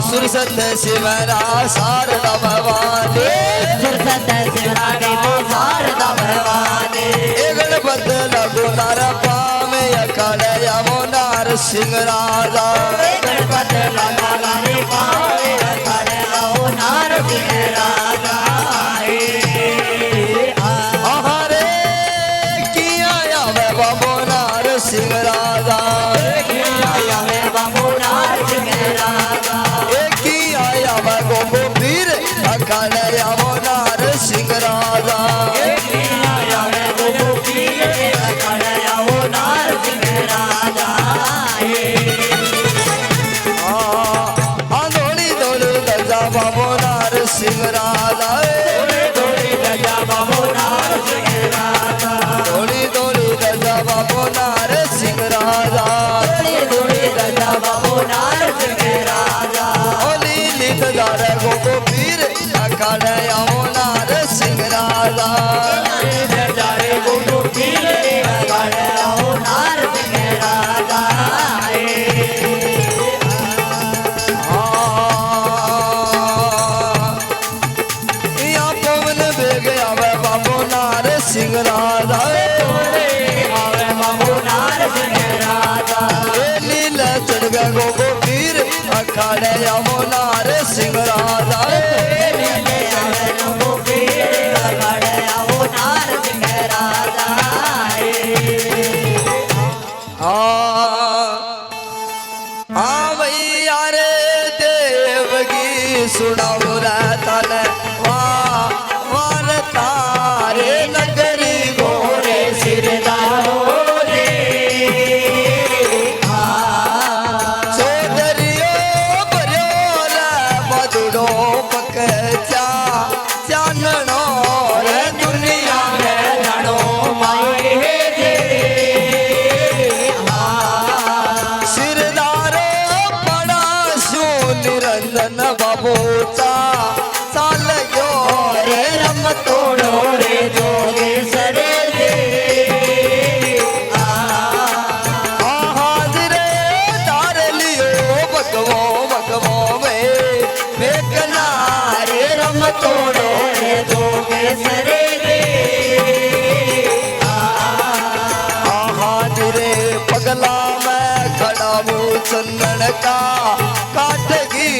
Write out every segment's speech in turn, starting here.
सुरसत शिवरा शारदा भवानी सुरसत शिवरा देवी शारदा भवानी गणपत लगुनार पामे अखड़े यमुनार सिंह राजा गणपत लगाने पावे अखड़े यमुनार सिंह राजा हरे किया यावे बमुनार सिंह राजा किया वे बमुनार सिंह राजा गोगो पीर अखड़े यमुनार सिंह राजा गोगो पीर अखड़े यमुनार सिंह राजा धोली धोली गजा बमुनार सिंह राजा धोली गजा बमुनार सिंह राजा धोली धोली गजा बमुनार सिंह राजा धोली गजा बमुनार सिंह राजा गोगो पीर अखड़े यमुनार सिंह राजा गोगो पीर अखड़े यमुनार सिंह राजा यहाँ पवन बेग आवे बमुनार सिंह राजा आवे बमुनार सिंह राजा नील चढ़ गए गोगो पीर अखड़े यमुनार सिंह राजा गोगो पीर अखड़े यमुनार सिंह राजा भैया रे देवगी सुनाओ रे तले वार तारे नगरी गोरे सिरदारो रे सोदरियो बरियोला मधुरो पकचा चाननो रे दुनिया में लड़ो माए रे सिरदारो पड़ा सु निरंजन बाबूचा चाल गयो रे रम तोड़ो रे जोगे सरे रे हाजरे तार लियो भगवो भगवो में रे रम तोड़ो रे जोगे सरे रे हाजरे पगला में खड़ा हूँ चंदन का काटगी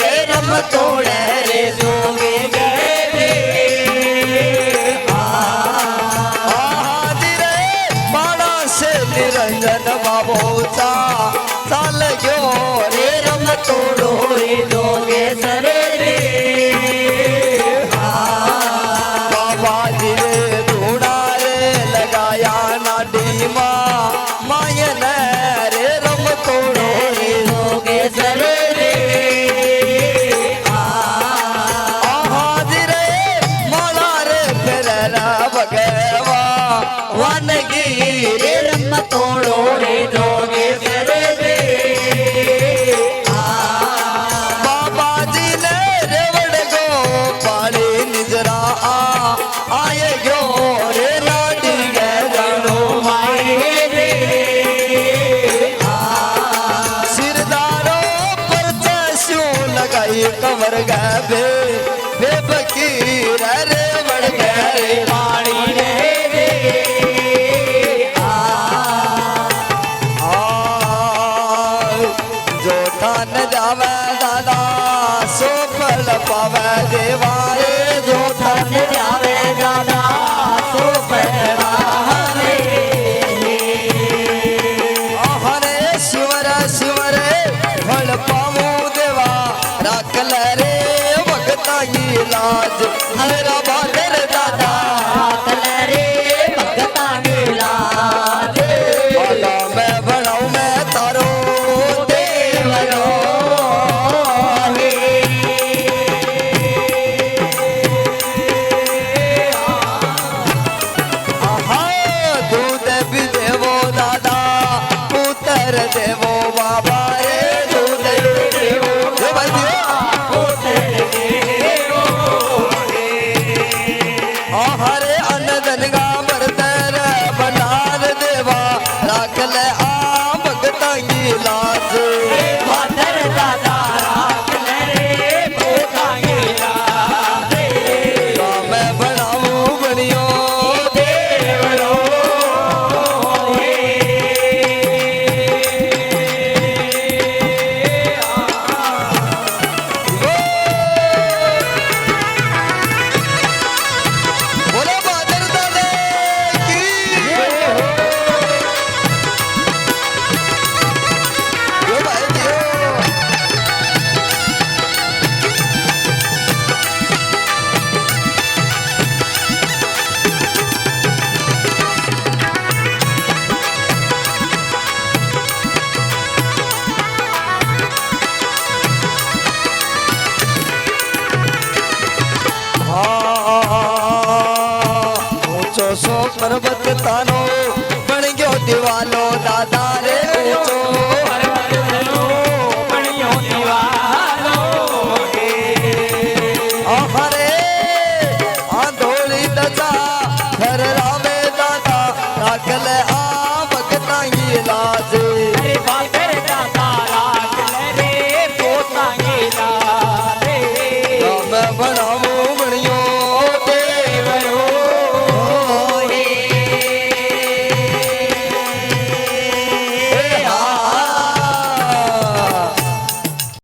रे रम तोड़े रे जोगे गए रे हाजरे बाड़ा से निरंजन बाबूचा चाल गयो रे रम तोड़ो रे जोगे सरे रे बाबा जी रे ढूंढा रे लगाया नाडी मायन रे रम तोड़ो रे जोगे सरे रे हाजिरे माला रे फिरना भगवा वानगी रे रम तोड़ो रे जोगे सरे रे बाबा जी ने रेवड़ गो पानी निजरा आए गयो रे लाडी गनो माए रे सिरदारो पर चस्यू लगाई कमर गए बेबकीर रे बढ़ गए पानी रे जो ठान जावे दादा सो फल पावे देवारे जो थन जावे दादा सो परवावे हरे शिवर सिमरे फल पामू देवा राख ले रे भगता की लाज मेरा बहादुर दादा कल रे भगता मिला दे बाला मैं बनाऊं मैं तारो देवरो आहा दूध भी देवो दादा पुत्र देवो बाबा रे दूध भी देवो दे भाई दियो हरे अन्न का बरतर बनार देवा राख ले आ भगता की लाज बहादुर दादा कल रे भगता मिला दे मैं बनाऊं बनियो देवरो बोलो बहादुर दादा की यो भाई दियो ऊंचो सो पर्वत तानो बन गयो दीवानो दादा रे